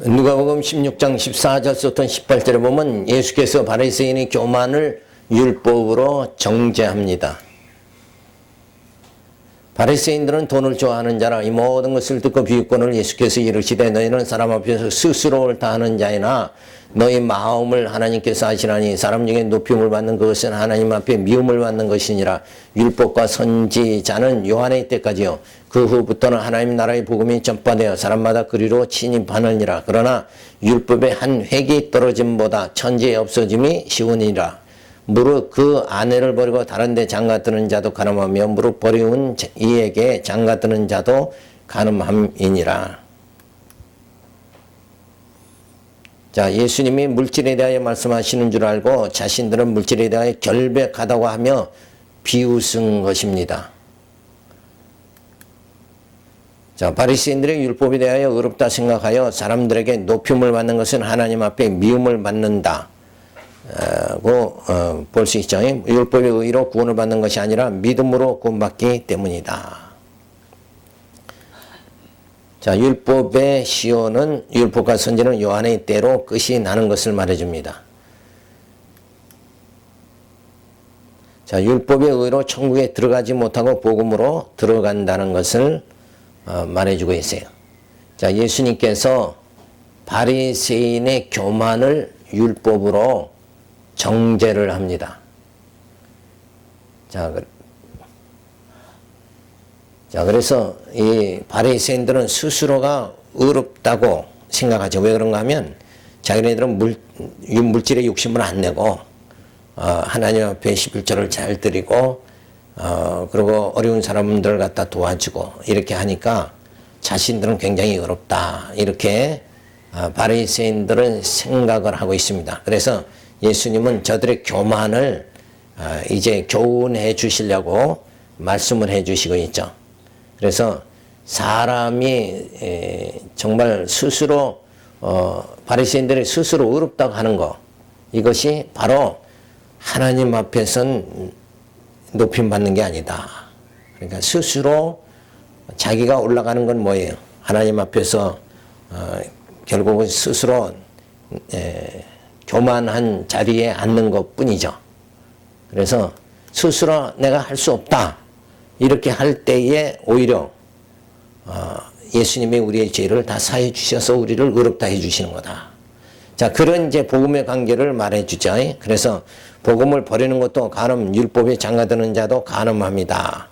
누가복음 16장 14절부터 18절에 보면 예수께서 바리새인의 교만을 율법으로 정죄합니다. 바리새인들은 돈을 좋아하는 자라 이 모든 것을 듣고 비웃거늘 예수께서 이르시되 너희는 사람 앞에서 스스로 옳다 하는 자이나 너희 마음을 하나님께서 아시나니 사람 중에 높임을 받는 그것은 하나님 앞에 미움을 받는 것이니라. 율법과 선지자는 요한의 때까지요 그 후부터는 하나님 나라의 복음이 전파되어 사람마다 그리로 침입하느니라. 그러나 율법의 한 획이 떨어짐보다 천지의 없어짐이 쉬우니라. 무릇 그 아내를 버리고 다른 데 장가드는 자도 가늠하며 무릇 버리운 이에게 장가드는 자도 가늠함이니라. 자, 예수님이 물질에 대하여 말씀하시는 줄 알고 자신들은 물질에 대하여 결백하다고 하며 비웃은 것입니다. 자, 바리새인들의 율법에 대하여 어렵다 생각하여 사람들에게 높임을 받는 것은 하나님 앞에 미움을 받는다 고 볼 수 있죠. 율법의 의로 구원을 받는 것이 아니라 믿음으로 구원받기 때문이다. 자, 율법의 시효는 율법과 선지는 요한의 때로 끝이 나는 것을 말해줍니다. 자, 율법의 의로 천국에 들어가지 못하고 복음으로 들어간다는 것을 말해주고 있어요. 자, 예수님께서 바리새인의 교만을 율법으로 정죄를 합니다. 자, 그래서 이 바리새인들은 스스로가 의롭다고 생각하죠. 왜 그런가 하면 자기네들은 물질의 욕심을 안 내고 하나님 앞에 11조를 잘 드리고 그리고 어려운 사람들 갖다 도와주고 이렇게 하니까 자신들은 굉장히 의롭다 이렇게 바리새인들은 생각을 하고 있습니다. 그래서 예수님은 저들의 교만을 이제 교훈해 주시려고 말씀을 해 주시고 있죠. 그래서 사람이 정말 스스로 바리새인들이 스스로 의롭다고 하는 것 이것이 바로 하나님 앞에선 높임 받는 게 아니다. 그러니까 스스로 자기가 올라가는 건 뭐예요? 하나님 앞에서 결국은 스스로 교만한 자리에 앉는 것 뿐이죠. 그래서 스스로 내가 할 수 없다. 이렇게 할 때에 오히려 예수님이 우리의 죄를 다 사해 주셔서 우리를 의롭다 해 주시는 거다. 자, 그런 이제 복음의 관계를 말해 주죠. 그래서 복음을 버리는 것도 간음, 율법에 장가드는 자도 간음합니다.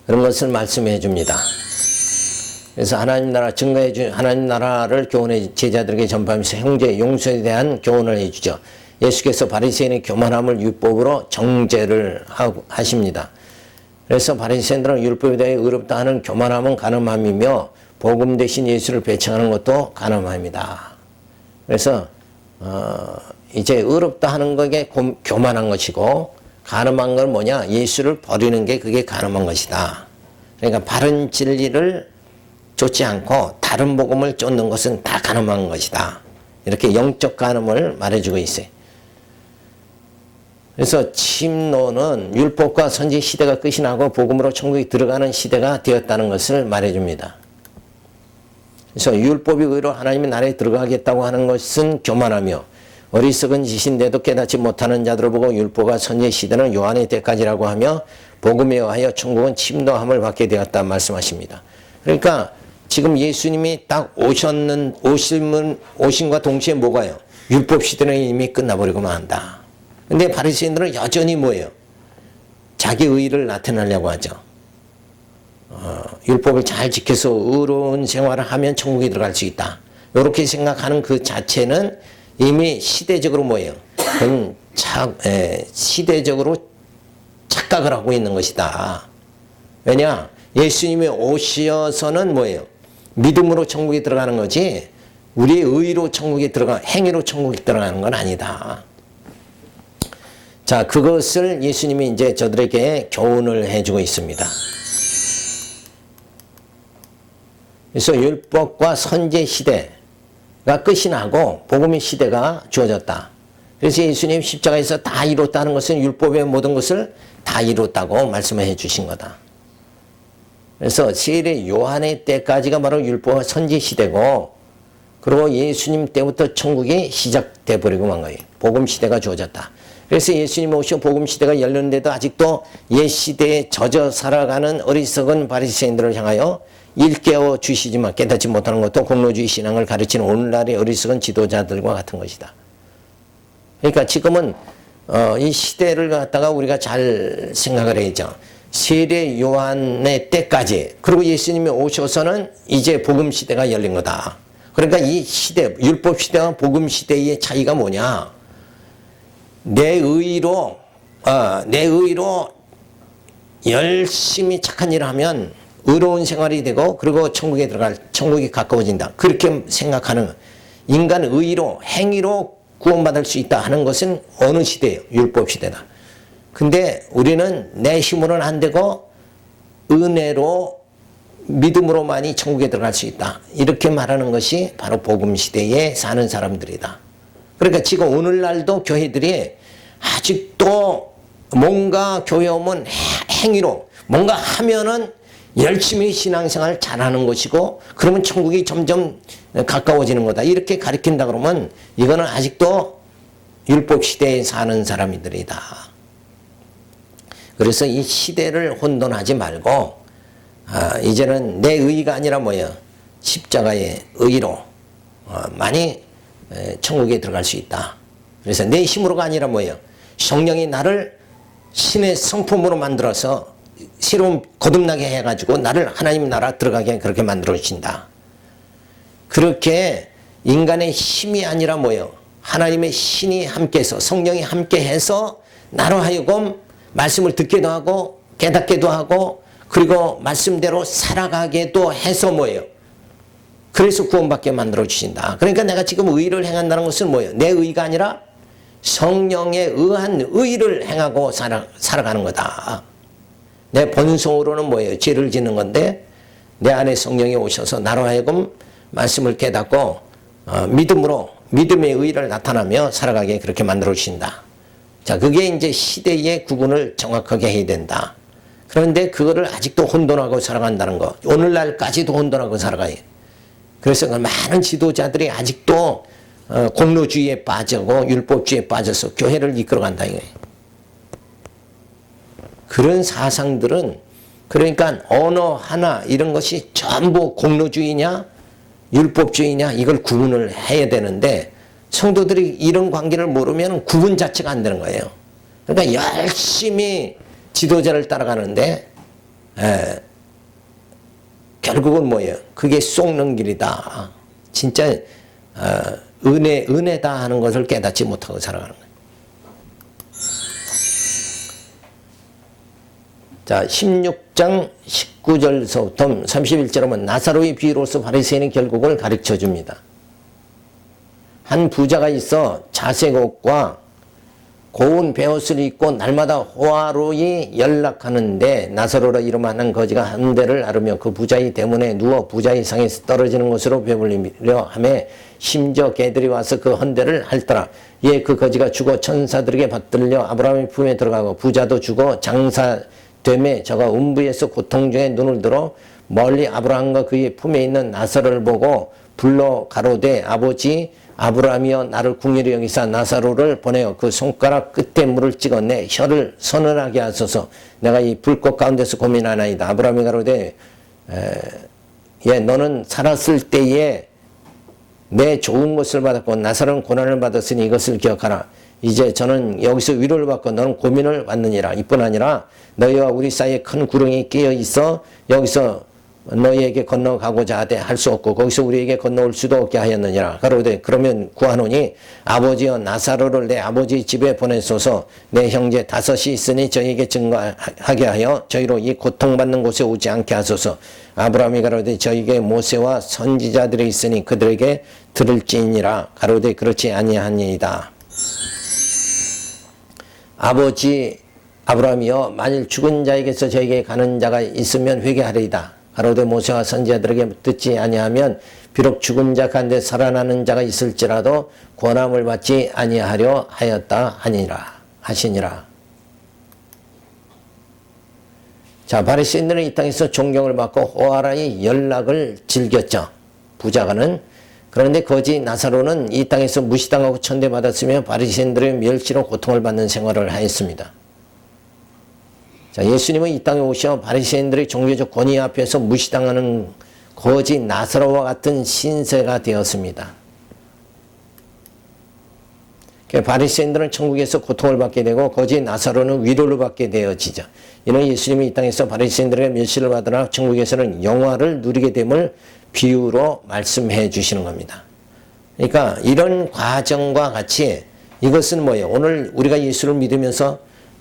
그런 것을 말씀해 줍니다. 그래서 하나님 나라 증거해 주 하나님 나라를 교훈해 제자들에게 전파하면서 형제 용서에 대한 교훈을 해 주죠. 예수께서 바리새인의 교만함을 율법으로 정죄를 하십니다. 그래서 바리새인들은 율법에 대해 의롭다 하는 교만함은 간음함이며 복음 대신 예수를 배척하는 것도 간음함이다. 그래서 이제 의롭다 하는 것에 교만한 것이고 간음한 건 뭐냐? 예수를 버리는 게 그게 간음한 것이다. 그러니까 바른 진리를 쫓지 않고 다른 복음을 쫓는 것은 다 간음한 것이다. 이렇게 영적 간음을 말해주고 있어요. 그래서 침노는 율법과 선지 시대가 끝이 나고 복음으로 천국에 들어가는 시대가 되었다는 것을 말해줍니다. 그래서 율법의 의로 하나님의 나라에 들어가겠다고 하는 것은 교만하며 어리석은 짓인데도 깨닫지 못하는 자들을 보고 율법과 선지 시대는 요한의 때까지라고 하며 복음에 의하여 천국은 침노함을 받게 되었다 말씀하십니다. 그러니까 지금 예수님이 딱 오심과 동시에 뭐가요? 율법 시대는 이미 끝나버리고 만다. 근데 바리새인들은 여전히 뭐예요? 자기 의의를 나타내려고 하죠. 율법을 잘 지켜서 의로운 생활을 하면 천국에 들어갈 수 있다. 이렇게 생각하는 그 자체는 이미 시대적으로 뭐예요? 그건 시대적으로 착각을 하고 있는 것이다. 왜냐? 예수님이 오셔서는 뭐예요? 믿음으로 천국에 들어가는 거지 우리의 의로 천국에 행위로 천국에 들어가는 건 아니다. 자, 그것을 예수님이 이제 저들에게 교훈을 해주고 있습니다. 그래서 율법과 선지 시대가 끝이 나고 복음의 시대가 주어졌다. 그래서 예수님 십자가에서 다 이뤘다는 것은 율법의 모든 것을 다 이뤘다고 말씀해 주신 거다. 그래서 세례 요한의 때까지가 바로 율법과 선지 시대고 그리고 예수님 때부터 천국이 시작돼 버리고 만 거예요. 복음 시대가 주어졌다. 그래서 예수님 오셔 복음 시대가 열렸는데도 아직도 옛 시대에 젖어 살아가는 어리석은 바리새인들을 향하여 일깨워 주시지만 깨닫지 못하는 것도 공로주의 신앙을 가르치는 오늘날의 어리석은 지도자들과 같은 것이다. 그러니까 지금은 이 시대를 갖다가 우리가 잘 생각을 해야죠. 세례 요한의 때까지, 그리고 예수님이 오셔서는 이제 복음 시대가 열린 거다. 그러니까 이 시대, 율법 시대와 복음 시대의 차이가 뭐냐? 내 의로 열심히 착한 일을 하면 의로운 생활이 되고, 그리고 천국이 가까워진다. 그렇게 생각하는, 인간 의로, 행위로 구원받을 수 있다 하는 것은 어느 시대예요? 율법 시대다. 근데 우리는 내 힘으로는 안 되고 은혜로, 믿음으로만이 천국에 들어갈 수 있다. 이렇게 말하는 것이 바로 복음 시대에 사는 사람들이다. 그러니까 지금 오늘날도 교회들이 아직도 뭔가 교회 오면 행위로 뭔가 하면은 열심히 신앙생활 잘하는 것이고, 그러면 천국이 점점 가까워지는 거다. 이렇게 가르친다 그러면 이거는 아직도 율법 시대에 사는 사람들이다. 그래서 이 시대를 혼돈하지 말고, 이제는 내 의가 아니라 뭐예요? 십자가의 의로 많이 천국에 들어갈 수 있다. 그래서 내 힘으로가 아니라 뭐예요? 성령이 나를 신의 성품으로 만들어서 새로운 거듭나게 해가지고 나를 하나님 나라 들어가게 그렇게 만들어 주신다. 그렇게 인간의 힘이 아니라 뭐예요? 하나님의 신이 함께해서, 성령이 함께해서 나로 하여금 말씀을 듣기도 하고 깨닫기도 하고, 그리고 말씀대로 살아가게도 해서 뭐예요? 그래서 구원받게 만들어 주신다. 그러니까 내가 지금 의를 행한다는 것은 뭐예요? 내 의가 아니라 성령에 의한 의를 행하고 살아가는 거다. 내 본성으로는 뭐예요? 죄를 짓는 건데, 내 안에 성령이 오셔서 나로 하여금 말씀을 깨닫고 믿음으로, 믿음의 의를 나타나며 살아가게 그렇게 만들어 주신다. 자, 그게 이제 시대의 구분을 정확하게 해야 된다. 그런데 그거를 아직도 혼돈하고 살아간다는 거, 오늘날까지도 혼돈하고 살아가요. 그래서 많은 지도자들이 아직도 공로주의에 빠지고 율법주의에 빠져서 교회를 이끌어간다 이거예요. 그런 사상들은, 그러니까 언어 하나 이런 것이 전부 공로주의냐 율법주의냐 이걸 구분을 해야 되는데, 성도들이 이런 관계를 모르면 구분 자체가 안 되는 거예요. 그러니까 열심히 지도자를 따라가는데 결국은 뭐예요? 그게 쏙는 길이다. 진짜 은혜다 하는 것을 깨닫지 못하고 살아가는 거예요. 자, 16장 19절서부터 31절 보면 나사로의 비유로서 바리새인의 결국을 가르쳐 줍니다. 한 부자가 있어 자색 옷과 고운 베옷을 입고 날마다 호화로이 연락하는데, 나사로라 이름하는 거지가 한 대를 앓으며 그 부자의 대문에 누워 부자의 상에서 떨어지는 것으로 배불리려 하며, 심지어 개들이 와서 그 헌대를 핥더라. 이에 그 거지가 죽어 천사들에게 받들려 아브라함의 품에 들어가고, 부자도 죽어 장사되매 저가 음부에서 고통 중에 눈을 들어 멀리 아브라함과 그의 품에 있는 나사로를 보고 불러 가로되, 아버지 아브라함이여 나를 궁일히 여기사 나사로를 보내어 그 손가락 끝에 물을 찍어 내 혀를 서늘하게 하소서. 내가 이 불꽃 가운데서 고민하나이다. 아브라함이 가로되, 너는 살았을 때에 내 좋은 것을 받았고 나사로는 고난을 받았으니 이것을 기억하라. 이제 저는 여기서 위로를 받고 너는 고민을 받느니라. 이뿐 아니라 너희와 우리 사이에 큰 구렁이 끼어 있어 여기서 너희에게 건너가고자 하되 할 수 없고 거기서 우리에게 건너올 수도 없게 하였느니라. 가로되 그러면 구하노니 아버지여 나사로를 내 아버지 집에 보내소서. 내 형제 5이 있으니 저희에게 증거하게 하여 저희로 이 고통받는 곳에 오지 않게 하소서. 아브라함이 가로되 저희에게 모세와 선지자들이 있으니 그들에게 들을지니라. 가로되 그렇지 아니하니이다. 아버지 아브라함이여 만일 죽은 자에게서 저에게 가는 자가 있으면 회개하리이다. 가로되 모세와 선지자들에게 듣지 아니하면 비록 죽은 자 가운데 살아나는 자가 있을지라도 권함을 받지 아니하려 하였다 하시니라. 자, 바리새인들은 이 땅에서 존경을 받고 호화라의 연락을 즐겼죠. 부자가는. 그런데 거지 나사로는 이 땅에서 무시당하고 천대받았으며 바리새인들의 멸시로 고통을 받는 생활을 하였습니다. 자, 예수님은 이 땅에 오셔 바리새인들의 종교적 권위 앞에서 무시당하는 거지 나사로와 같은 신세가 되었습니다. 바리새인들은 천국에서 고통을 받게 되고 거지 나사로는 위로를 받게 되어지죠. 이는 예수님이 이 땅에서 바리새인들에게 멸시를 받으나 천국에서는 영화를 누리게 됨을 비유로 말씀해 주시는 겁니다. 그러니까 이런 과정과 같이 이것은 뭐예요? 오늘 우리가 예수를 믿으면서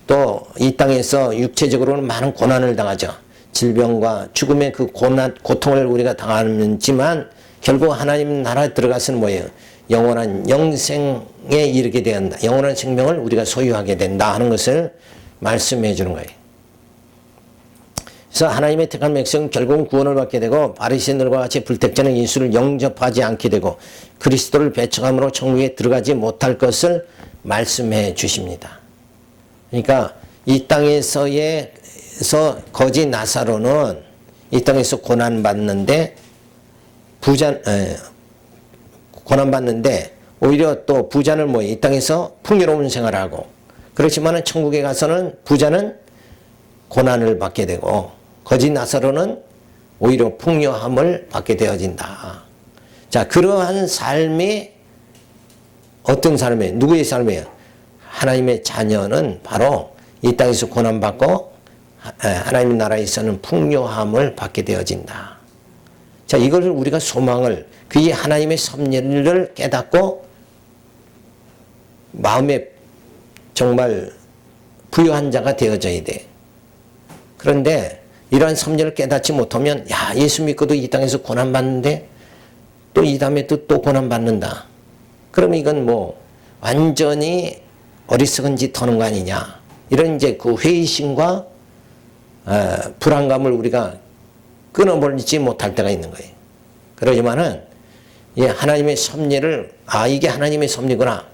또 이 땅에서 육체적으로는 많은 고난을 당하죠. 질병과 죽음의 그 고통을 우리가 당하지만 결국 하나님 나라에 들어가서는 뭐예요? 영원한 영생에 이르게 된다. 영원한 생명을 우리가 소유하게 된다 하는 것을 말씀해 주는 거예요. 그래서 하나님의 택한 백성은 결국은 구원을 받게 되고 바리새인들과 같이 불택자는 예수를 영접하지 않게 되고 그리스도를 배척함으로 천국에 들어가지 못할 것을 말씀해 주십니다. 그러니까 이 땅에서의 거지 나사로는 이 땅에서 고난받는데 고난받는데 오히려 또 부자는 뭐예요? 이 땅에서 풍요로운 생활을 하고 그렇지만 천국에 가서는 부자는 고난을 받게 되고 거지 나사로는 오히려 풍요함을 받게 되어진다. 자, 그러한 삶이 어떤 삶이에요? 누구의 삶이에요? 하나님의 자녀는 바로 이 땅에서 고난받고 하나님 나라에서는 풍요함을 받게 되어진다. 자, 이걸 우리가 소망을 그의 하나님의 섭리를 깨닫고 마음에 정말 부유한 자가 되어져야 돼. 그런데 이러한 섭리를 깨닫지 못하면 야, 예수 믿고도 이 땅에서 고난받는데 또 이 다음에 또 고난받는다. 그럼 이건 뭐 완전히 어리석은 짓 하는 거 아니냐. 이런 이제 그 회의심과 불안감을 우리가 끊어버리지 못할 때가 있는 거예요. 그러지만은 하나님의 섭리를 이게 하나님의 섭리구나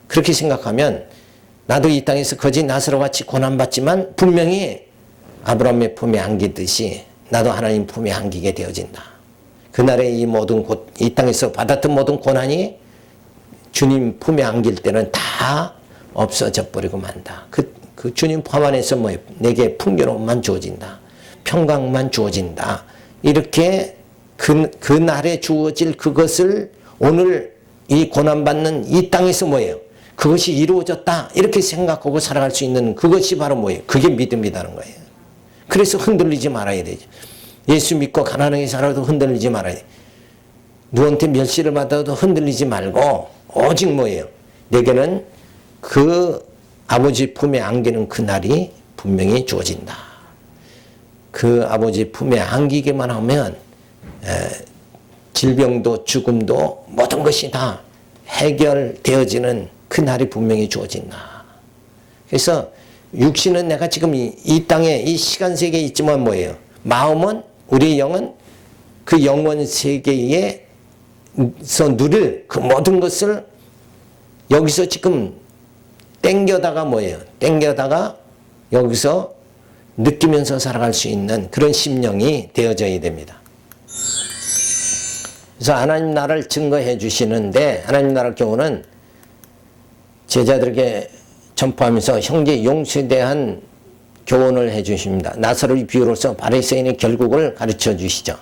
그렇게 생각하면 나도 이 땅에서 거지 나사로 같이 고난받지만 분명히 아브라함의 품에 안기듯이 나도 하나님 품에 안기게 되어진다. 그날에 이 땅에서 받았던 모든 고난이 주님 품에 안길 때는 다 없어져 버리고 만다. 그 주님 품 안에서 뭐예요? 내게 풍요로움만 주어진다. 평강만 주어진다. 이렇게 그날에 주어질 그것을 오늘 이 고난받는 이 땅에서 뭐예요? 그것이 이루어졌다. 이렇게 생각하고 살아갈 수 있는 그것이 바로 뭐예요? 그게 믿음이라는 거예요. 그래서 흔들리지 말아야 되죠. 예수 믿고 가난하게 살아도 흔들리지 말아야 돼요. 누구한테 멸시를 받아도 흔들리지 말고 오직 뭐예요? 내게는 그 아버지 품에 안기는 그날이 분명히 주어진다. 그 아버지 품에 안기기만 하면 질병도 죽음도 모든 것이 다 해결되어지는 그날이 분명히 주어진다. 그래서 육신은 내가 지금 이 땅에 이 시간 세계에 있지만 뭐예요? 마음은 우리의 영은 그 영원 세계에서 누릴 그 모든 것을 여기서 지금 땡겨다가 뭐예요? 땡겨다가 여기서 느끼면서 살아갈 수 있는 그런 심령이 되어져야 됩니다. 그래서 하나님 나라를 증거해 주시는데 하나님 나라 경우는 제자들에게 전파하면서 형제 용서에 대한 교훈을 해 주십니다. 나사로의 비유로서 바리새인의 결국을 가르쳐 주시죠.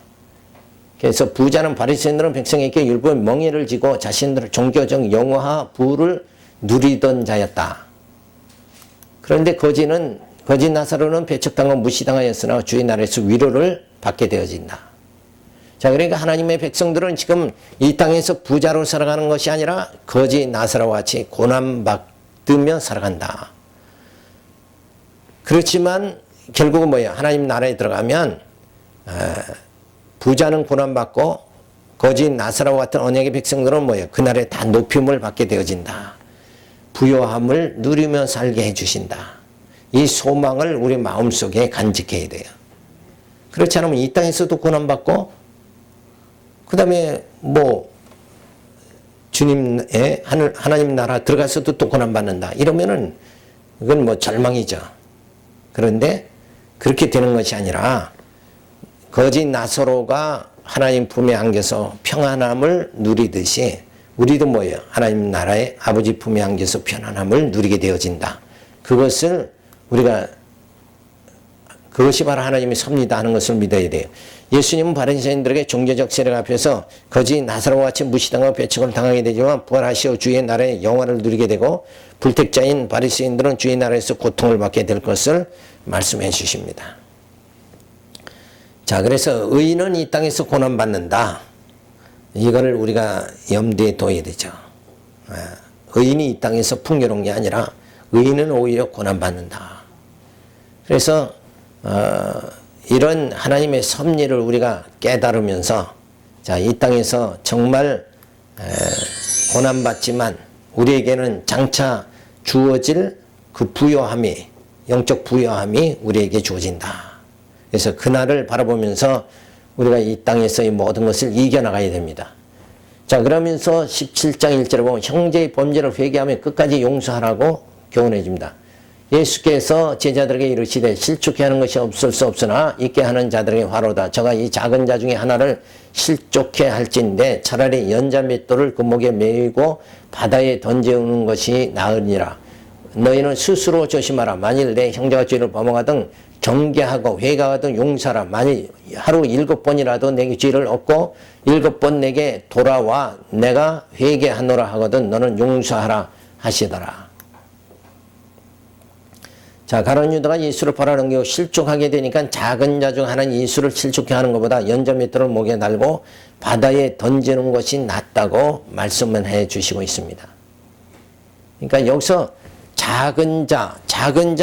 그래서 부자는 바리새인들은 백성에게 율법의 멍에를 지고 자신들의 종교적 영화 부를 누리던 자였다. 그런데 거지 나사로는 배척당하고 무시당하였으나 주의 나라에서 위로를 받게 되어진다. 자, 그러니까 하나님의 백성들은 지금 이 땅에서 부자로 살아가는 것이 아니라 거지 나사로와 같이 고난받으며 살아간다. 그렇지만 결국은 뭐예요? 하나님 나라에 들어가면 부자는 고난받고 거지 나사로와 같은 언약의 백성들은 뭐예요? 그날에 다 높임을 받게 되어진다. 부요함을 누리며 살게 해주신다. 이 소망을 우리 마음속에 간직해야 돼요. 그렇지 않으면 이 땅에서도 고난받고 그 다음에 뭐 주님의 하나님 나라 들어가서도 또 고난받는다. 이러면은 이건 뭐 절망이죠. 그런데 그렇게 되는 것이 아니라 거지 나사로가 하나님 품에 안겨서 평안함을 누리듯이 우리도 뭐예요? 하나님 나라의 아버지 품에 안겨서 편안함을 누리게 되어진다. 그것이 바로 하나님의 섭리다 하는 것을 믿어야 돼요. 예수님은 바리새인들에게 종교적 세력 앞에서 거지 나사로와 같이 무시당하고 배척을 당하게 되지만 부활하시어 주의 나라의 영화를 누리게 되고 불택자인 바리새인들은 주의 나라에서 고통을 받게 될 것을 말씀해 주십니다. 자, 그래서 의인은 이 땅에서 고난받는다. 이거를 우리가 염두에 둬야 되죠. 의인이 이 땅에서 풍요로운 게 아니라 의인은 오히려 고난받는다. 그래서 이런 하나님의 섭리를 우리가 깨달으면서 자, 이 땅에서 정말 고난받지만 우리에게는 장차 주어질 그 부요함이, 영적 부요함이 우리에게 주어진다. 그래서 그날을 바라보면서 우리가 이 땅에서 이 모든 것을 이겨나가야 됩니다. 자, 그러면서 17장 1절에 보면 형제의 범죄를 회개하며 끝까지 용서하라고 교훈해 줍니다. 예수께서 제자들에게 이르시되 실족해 하는 것이 없을 수 없으나 있게 하는 자들에게 화로다. 저가 이 작은 자 중에 하나를 실족해 할진데 차라리 연자 맷돌을 그 목에 매이고 바다에 던져오는 것이 나으니라. 너희는 스스로 조심하라. 만일 내 형제가 죄를 범하거든 경계하고 회개하거든 용서하라. 만일 하루 7번이라도 내게 죄를 얻고 7번 내게 돌아와 내가 회개하노라 하거든 너는 용서하라 하시더라. 자, 가룟 유다가 예수를 팔아넘기고 실족하게 되니까 작은 자 중 하나는 예수를 실족해 하는 것보다 연자 맷돌을 목에 달고 바다에 던지는 것이 낫다고 말씀을 해 주시고 있습니다. 그러니까 여기서 작은 자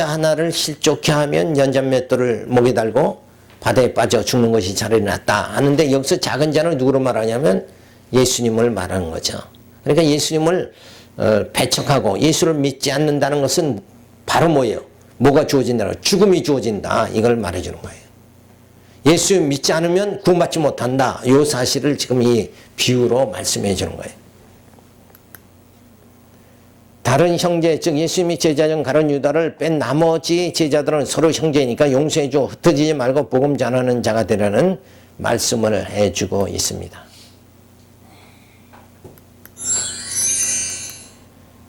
하나를 실족해 하면 연자 맷돌을 목에 달고 바다에 빠져 죽는 것이 차라리 낫다 하는데 여기서 작은 자는 누구로 말하냐면 예수님을 말하는 거죠. 그러니까 예수님을 배척하고 예수를 믿지 않는다는 것은 바로 뭐예요? 뭐가 주어진다? 죽음이 주어진다. 이걸 말해주는 거예요. 예수 믿지 않으면 구원받지 못한다. 이 사실을 지금 이 비유로 말씀해 주는 거예요. 다른 형제, 즉 예수님이 제자 중 가룟 유다를 뺀 나머지 제자들은 서로 형제니까 용서해 주고 흩어지지 말고 복음 전하는 자가 되라는 말씀을 해주고 있습니다.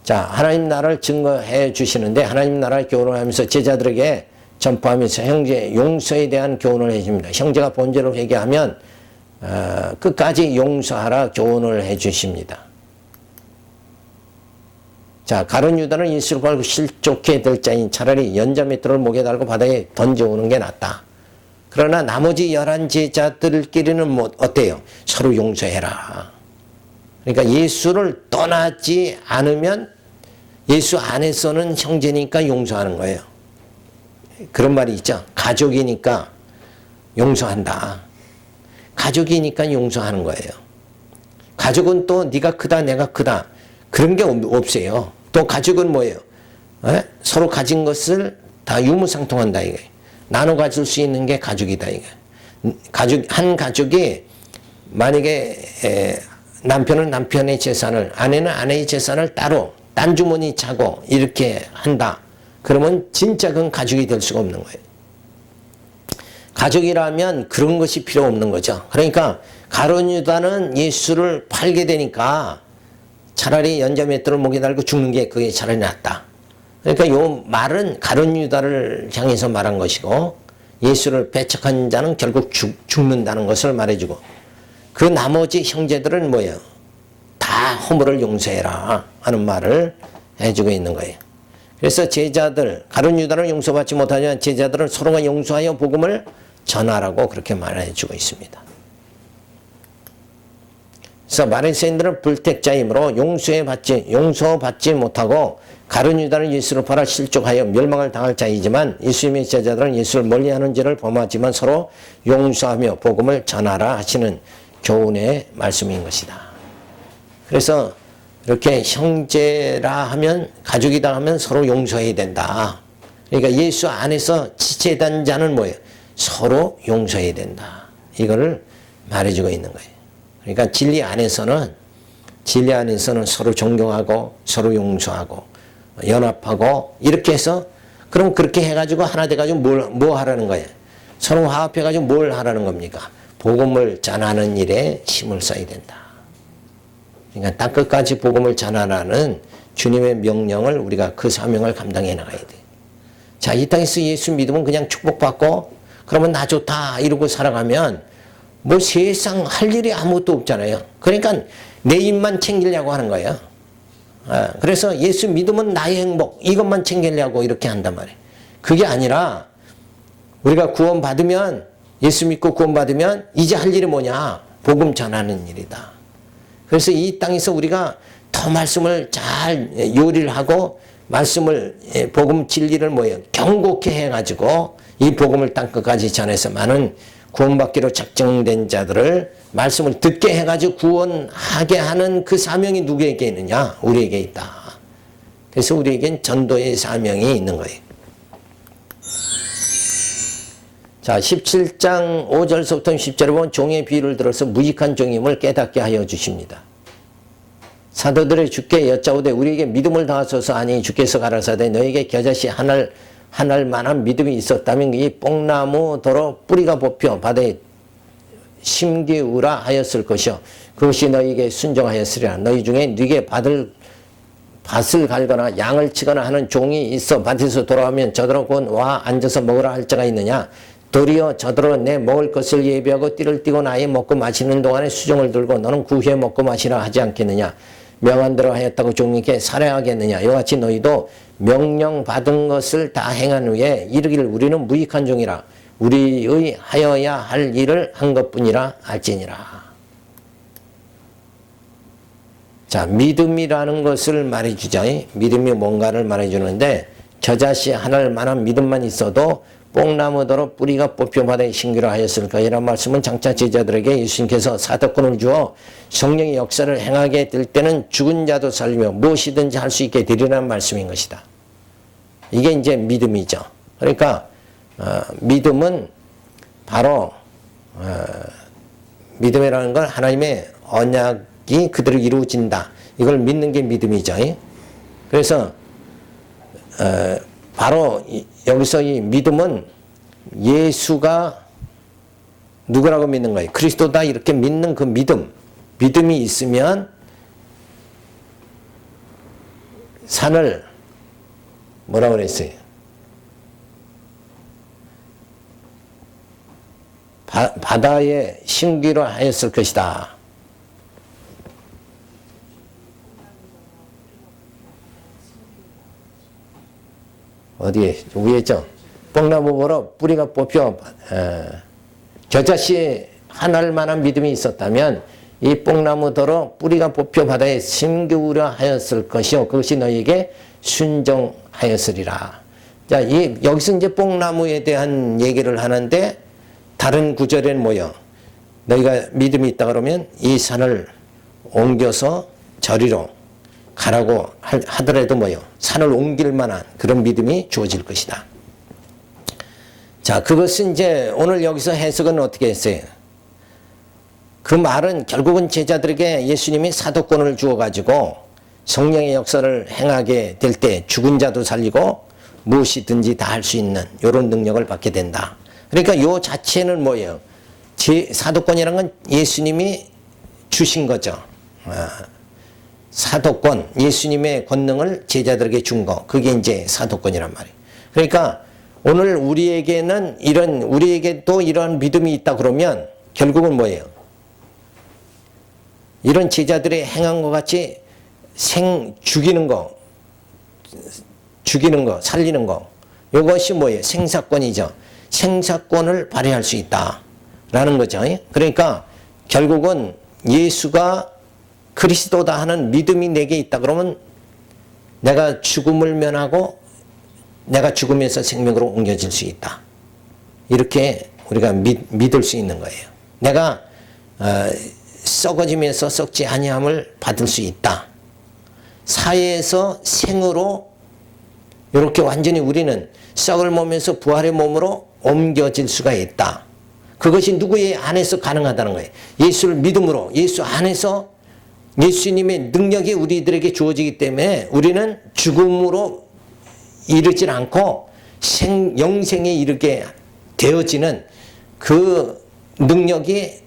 자, 하나님 나라를 증거해 주시는데 하나님 나라를 교훈하면서 제자들에게 전파하면서 형제 용서에 대한 교훈을 해줍니다. 형제가 본죄를 회개하면 끝까지 용서하라 교훈을 해주십니다. 자, 가룟 유다는 예수를 팔고 실족해 될 자인 차라리 연자 맷돌을 목에 달고 바다에 던져오는 게 낫다. 그러나 나머지 11 제자들끼리는 뭐 어때요? 서로 용서해라. 그러니까 예수를 떠나지 않으면 예수 안에서는 형제니까 용서하는 거예요. 그런 말이 있죠. 가족이니까 용서한다. 가족이니까 용서하는 거예요. 가족은 또 네가 크다 내가 크다 그런 게 없어요. 또 가족은 뭐예요? 서로 가진 것을 다 유무상통한다 이게. 나눠 가질 수 있는 게 가족이다 이게. 한 가족이 만약에 남편은 남편의 재산을 아내는 아내의 재산을 따로 딴 주머니 차고 이렇게 한다. 그러면 진짜 그건 가족이 될 수가 없는 거예요. 가족이라면 그런 것이 필요 없는 거죠. 그러니까 가룟 유다는 예수를 팔게 되니까 차라리 연자 맷돌을 목에 달고 죽는 게 그게 차라리 낫다. 그러니까 이 말은 가룟 유다를 향해서 말한 것이고 예수를 배척한 자는 결국 죽는다는 것을 말해주고 그 나머지 형제들은 뭐예요? 다 허물을 용서해라 하는 말을 해주고 있는 거예요. 그래서 제자들, 가룟 유다는 용서받지 못하지만 제자들은 서로가 용서하여 복음을 전하라고 그렇게 말해주고 있습니다. 그래서 바리새인들은 불택자이므로 용서받지 못하고 가룟 유다는 예수를 팔아 실족하여 멸망을 당할 자이지만 예수님의 제자들은 예수를 멀리하는 죄를 범하지만 서로 용서하며 복음을 전하라 하시는 교훈의 말씀인 것이다. 그래서 이렇게 형제라 하면 가족이다 하면 서로 용서해야 된다. 그러니까 예수 안에서 지체된 자는 뭐예요? 서로 용서해야 된다. 이거를 말해주고 있는 거예요. 그러니까 진리 안에서는 서로 존경하고 서로 용서하고 연합하고 이렇게 해서 그럼 그렇게 해가지고 하나 돼가지고 뭐 하라는 거예요? 서로 화합해가지고 뭘 하라는 겁니까? 복음을 전하는 일에 힘을 써야 된다. 그러니까 땅 끝까지 복음을 전하라는 주님의 명령을 우리가 그 사명을 감당해 나가야 돼. 자, 이 땅에서 예수 믿으면 그냥 축복받고 그러면 나 좋다 이러고 살아가면 뭐 세상 할 일이 아무것도 없잖아요. 그러니까 내 입만 챙기려고 하는 거예요. 그래서 예수 믿으면 나의 행복 이것만 챙기려고 이렇게 한단 말이에요. 그게 아니라 우리가 구원받으면 예수 믿고 구원받으면 이제 할 일이 뭐냐? 복음 전하는 일이다. 그래서 이 땅에서 우리가 더 말씀을 잘 요리를 하고 말씀을 복음 진리를 뭐예요? 경고케 해가지고 이 복음을 땅끝까지 전해서 많은 구원받기로 작정된 자들을 말씀을 듣게 해가지고 구원하게 하는 그 사명이 누구에게 있느냐? 우리에게 있다. 그래서 우리에겐 전도의 사명이 있는 거예요. 자, 17장 5절서부터 10절에 보면 종의 비유를 들어서 무익한 종임을 깨닫게 하여 주십니다. 사도들의 주께 여짜오되 우리에게 믿음을 다하소서 하니 주께서 가라사대 너에게 겨자씨 한 알만한 믿음이 있었다면 이 뽕나무더러 뿌리가 뽑혀 바다에 심기우라 하였을 것이요 그것이 너에게 순종하였으리라. 너희 중에 네게 밭을 갈거나 양을 치거나 하는 종이 있어 밭에서 돌아오면 저더러 곧 와 앉아서 먹으라 할 자가 있느냐. 도리어 저더러 내 먹을 것을 예비하고 띠를 띠고 나의 먹고 마시는 동안에 수종을 들고 너는 그 후에 먹고 마시라 하지 않겠느냐. 명한 대로 하였다고 종에게 살해하겠느냐. 이와 같이 너희도 명령 받은 것을 다 행한 후에 이르기를 우리는 무익한 종이라 우리의 하여야 할 일을 한 것뿐이라 알지니라. 자, 믿음이라는 것을 말해주자. 믿음이 뭔가를 말해주는데 겨자씨 한 알만한 믿음만 있어도 뽕나무더러 뿌리가 뽑혀 바다에 심기로 하였을까. 이런 말씀은 장차 제자들에게 예수님께서 사도권을 주어 성령의 역사를 행하게 될 때는 죽은 자도 살리며 무엇이든지 할 수 있게 되리라는 말씀인 것이다. 이게 이제 믿음이죠. 그러니까 믿음은 바로 믿음이라는 건 하나님의 언약이 그대로 이루어진다. 이걸 믿는 게 믿음이죠. 그래서 바로 여기서 이 믿음은 예수가 누구라고 믿는 거예요? 그리스도다 이렇게 믿는 그 믿음이 있으면 산을 뭐라고 그랬어요? 바다에 심기로 하였을 것이다. 어디에? 위에죠. 뽕나무 보러 뿌리가 뽑혀 겨자씨 한 알만한 믿음이 있었다면 이 뽕나무더러 뿌리가 뽑혀 바다에 심기우려 하였을 것이요 그것이 너희에게 순종하였으리라. 자, 여기서 이제 뽕나무에 대한 얘기를 하는데 다른 구절에는 뭐요? 너희가 믿음이 있다 그러면 이 산을 옮겨서 저리로 가라고 하더라도 뭐요? 산을 옮길 만한 그런 믿음이 주어질 것이다. 자, 그것은 이제 오늘 여기서 해석은 어떻게 했어요? 그 말은 결국은 제자들에게 예수님이 사도권을 주어가지고 성령의 역사를 행하게 될 때 죽은 자도 살리고 무엇이든지 다 할 수 있는 이런 능력을 받게 된다. 그러니까 요 자체는 뭐예요? 사도권이라는 건 예수님이 주신 거죠. 사도권, 예수님의 권능을 제자들에게 준 거. 그게 이제 사도권이란 말이에요. 그러니까 오늘 우리에게도 이런 믿음이 있다 그러면 결국은 뭐예요? 이런 제자들의 행한 것 같이 죽이는 거, 살리는 거. 이것이 뭐예요? 생사권이죠. 생사권을 발휘할 수 있다라는 거죠. 그러니까 결국은 예수가 그리스도다 하는 믿음이 내게 있다 그러면 내가 죽음을 면하고 내가 죽으면서 생명으로 옮겨질 수 있다. 이렇게 우리가 믿을 수 있는 거예요. 내가 썩어지면서 썩지 아니함을 받을 수 있다. 사회에서 생으로 이렇게 완전히 우리는 썩을 몸에서 부활의 몸으로 옮겨질 수가 있다. 그것이 누구의 안에서 가능하다는 거예요. 예수를 믿음으로 예수 안에서 예수님의 능력이 우리들에게 주어지기 때문에 우리는 죽음으로 이르질 않고 영생에 이르게 되어지는 그 능력이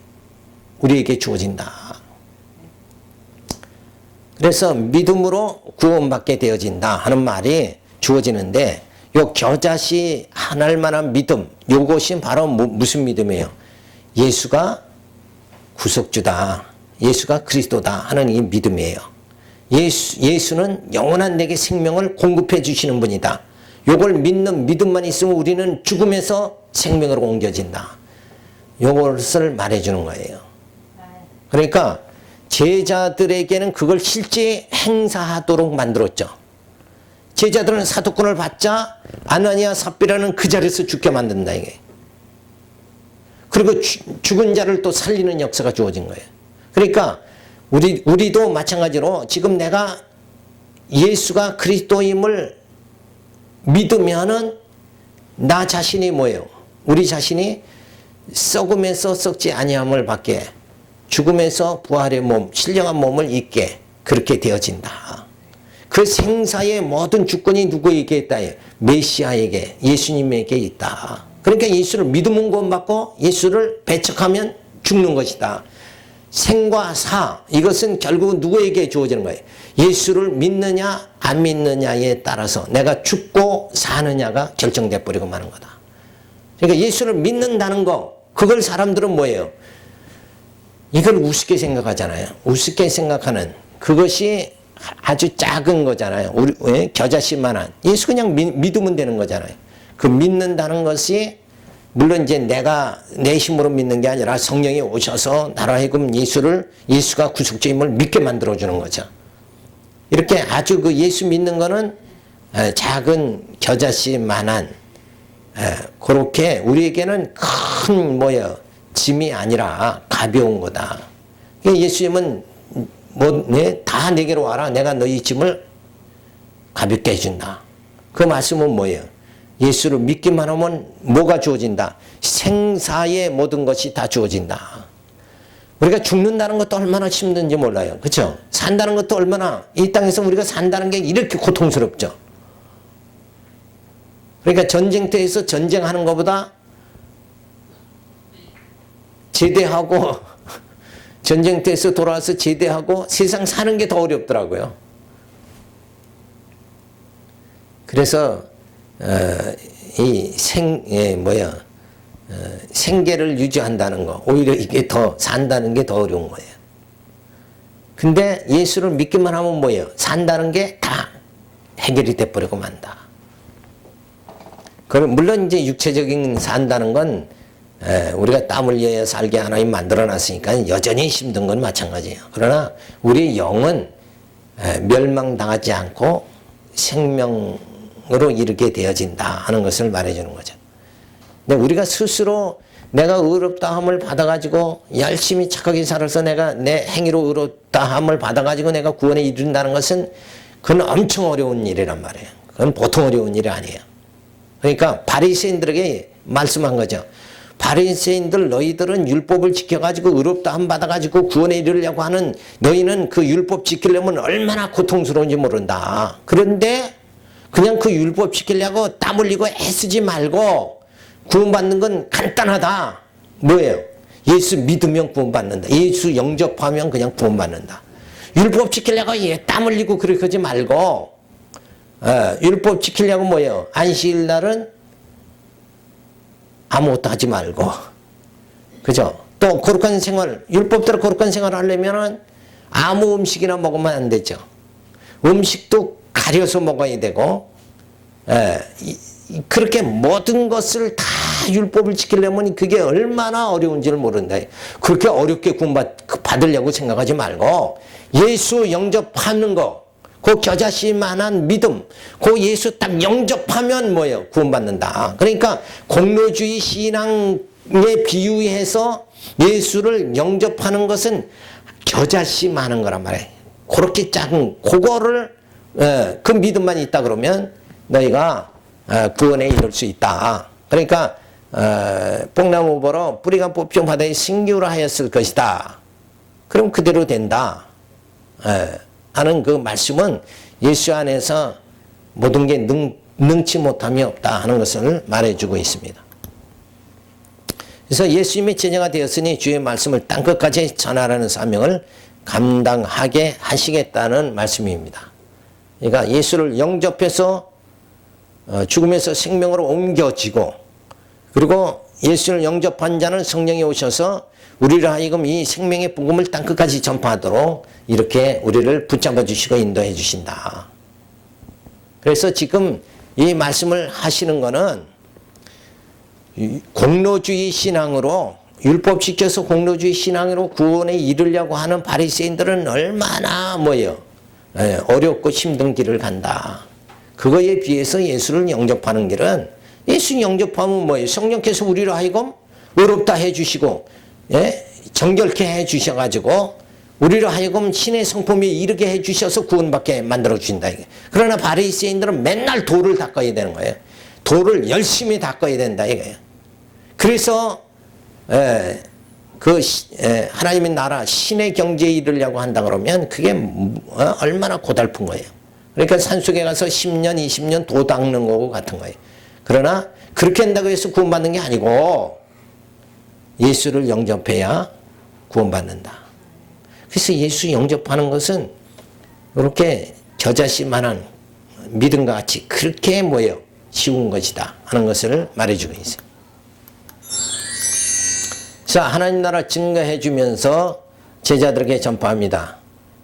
우리에게 주어진다. 그래서 믿음으로 구원받게 되어진다 하는 말이 주어지는데, 요 겨자씨 하나일 만한 믿음, 요것이 바로 무슨 믿음이에요? 예수가 구속주다, 예수가 그리스도다 하는 이 믿음이에요. 예수는 영원한 내게 생명을 공급해 주시는 분이다. 요걸 믿는 믿음만 있으면 우리는 죽음에서 생명으로 옮겨진다. 요것을 말해주는 거예요. 그러니까 제자들에게는 그걸 실제 행사하도록 만들었죠. 제자들은 사도권을 받자 아나니아 삽비라는 그 자리에서 죽게 만든다 이게. 그리고 죽은 자를 또 살리는 역사가 주어진 거예요. 그러니까 우리도 마찬가지로 지금 내가 예수가 그리스도임을 믿으면은 나 자신이 뭐예요? 우리 자신이 썩음에서 썩지 아니함을 받게, 죽음에서 부활의 몸, 신령한 몸을 입게 그렇게 되어진다. 그 생사의 모든 주권이 누구에게 있다? 메시아에게, 예수님에게 있다. 그러니까 예수를 믿으면 구원받고 예수를 배척하면 죽는 것이다. 생과 사, 이것은 결국 누구에게 주어지는 거예요? 예수를 믿느냐 안 믿느냐에 따라서 내가 죽고 사느냐가 결정돼 버리고 마는 거다. 그러니까 예수를 믿는다는 거, 그걸 사람들은 뭐예요? 이걸 우습게 생각하잖아요. 우습게 생각하는 그것이 아주 작은 거잖아요. 우리 겨자씨만한, 예수 그냥 믿으면 되는 거잖아요. 그 믿는다는 것이 물론 이제 내가 내 힘으로 믿는 게 아니라 성령이 오셔서 나로 하여금 예수가 구속주임을 믿게 만들어주는 거죠. 이렇게 아주 그 예수 믿는 거는 작은 겨자씨만한, 그렇게 우리에게는 큰 짐이 아니라 가벼운 거다. 예수님은 다 내게로 와라. 내가 너희 짐을 가볍게 해준다. 그 말씀은 뭐예요? 예수를 믿기만 하면 뭐가 주어진다? 생사의 모든 것이 다 주어진다. 우리가 죽는다는 것도 얼마나 힘든지 몰라요. 그렇죠? 산다는 것도 얼마나, 이 땅에서 우리가 산다는 게 이렇게 고통스럽죠. 그러니까 전쟁터에서 전쟁하는 것보다 제대하고 전쟁터에서 돌아와서 제대하고 세상 사는 게 더 어렵더라고요. 그래서 생계를 유지한다는 거, 오히려 이게 더 산다는 게 더 어려운 거예요. 근데 예수를 믿기만 하면 뭐예요? 산다는 게 다 해결이 돼버리고 만다. 그럼 물론 이제 육체적인 산다는 건 우리가 땀 흘려 살게 하나님 만들어놨으니까 여전히 힘든 건 마찬가지예요. 그러나 우리 영은 멸망당하지 않고 생명으로 이르게 되어진다 하는 것을 말해주는 거죠. 근데 우리가 스스로 내가 의롭다함을 받아가지고 열심히 착하게 살아서 내가 내 행위로 의롭다함을 받아가지고 내가 구원에 이른다는 것은 그건 엄청 어려운 일이란 말이에요. 그건 보통 어려운 일이 아니에요. 그러니까 바리새인들에게 말씀한 거죠. 바리새인들, 너희들은 율법을 지켜가지고 의롭다함 받아가지고 구원에 이르려고 하는, 너희는 그 율법 지키려면 얼마나 고통스러운지 모른다. 그런데 그냥 그 율법 지키려고 땀 흘리고 애쓰지 말고 구원받는 건 간단하다. 뭐예요? 예수 믿으면 구원받는다. 예수 영접하면 그냥 구원받는다. 율법 지키려고 땀 흘리고 그렇게 하지 말고, 율법 지키려고 뭐예요? 안식일 날은 아무것도 하지 말고, 그죠? 또 거룩한 생활, 율법대로 거룩한 생활을 하려면은 아무 음식이나 먹으면 안 되죠. 음식도 가려서 먹어야 되고, 그렇게 모든 것을 다 율법을 지키려면 그게 얼마나 어려운지를 모른다. 그렇게 어렵게 구원받으려고 생각하지 말고 예수 영접하는 거, 그 겨자씨만한 믿음, 그 예수 딱 영접하면 뭐예요? 구원받는다. 그러니까 공로주의 신앙에 비유해서 예수를 영접하는 것은 겨자씨만한 거란 말이에요. 그렇게 작은 그거를 그 믿음만 있다 그러면 너희가 구원에 이를 수 있다. 그러니까 뽕나무 보러 뿌리가 뽑혀 바다에 신기루라 하였을 것이다. 그럼 그대로 된다 하는 그 말씀은 예수 안에서 모든 게 능치 못함이 없다 하는 것을 말해주고 있습니다. 그래서 예수님의 제자가 되었으니 주의 말씀을 땅끝까지 전하라는 사명을 감당하게 하시겠다는 말씀입니다. 그러니까 예수를 영접해서 죽음에서 생명으로 옮겨지고, 그리고 예수를 영접한 자는 성령이 오셔서 우리를 하여금 이 생명의 복음을 땅끝까지 전파하도록 이렇게 우리를 붙잡아 주시고 인도해 주신다. 그래서 지금 이 말씀을 하시는 거는 공로주의 신앙으로, 율법시켜서 공로주의 신앙으로 구원에 이르려고 하는 바리새인들은 얼마나 어렵고 힘든 길을 간다. 그거에 비해서 예수를 영접하는 길은, 예수 영접하면 뭐예요? 성령께서 우리를 하여금 의롭다 해주시고, 정결케 해주셔가지고 우리를 하여금 신의 성품에 이르게 해주셔서 구원받게 만들어주신다. 그러나 바리새인들은 맨날 돌을 닦아야 되는 거예요. 돌을 열심히 닦아야 된다 이거예요. 그래서 하나님의 나라 신의 경지에 이르려고 한다 그러면 그게 얼마나 고달픈 거예요. 그러니까 산속에 가서 10년 20년 도 닦는 거고 같은 거예요. 그러나 그렇게 한다고 해서 구원받는 게 아니고 예수를 영접해야 구원받는다. 그래서 예수 영접하는 것은 이렇게 겨자씨만한 믿음과 같이 그렇게 쉬운 것이다 하는 것을 말해주고 있어요. 자, 하나님 나라 증거해 주면서 제자들에게 전파합니다.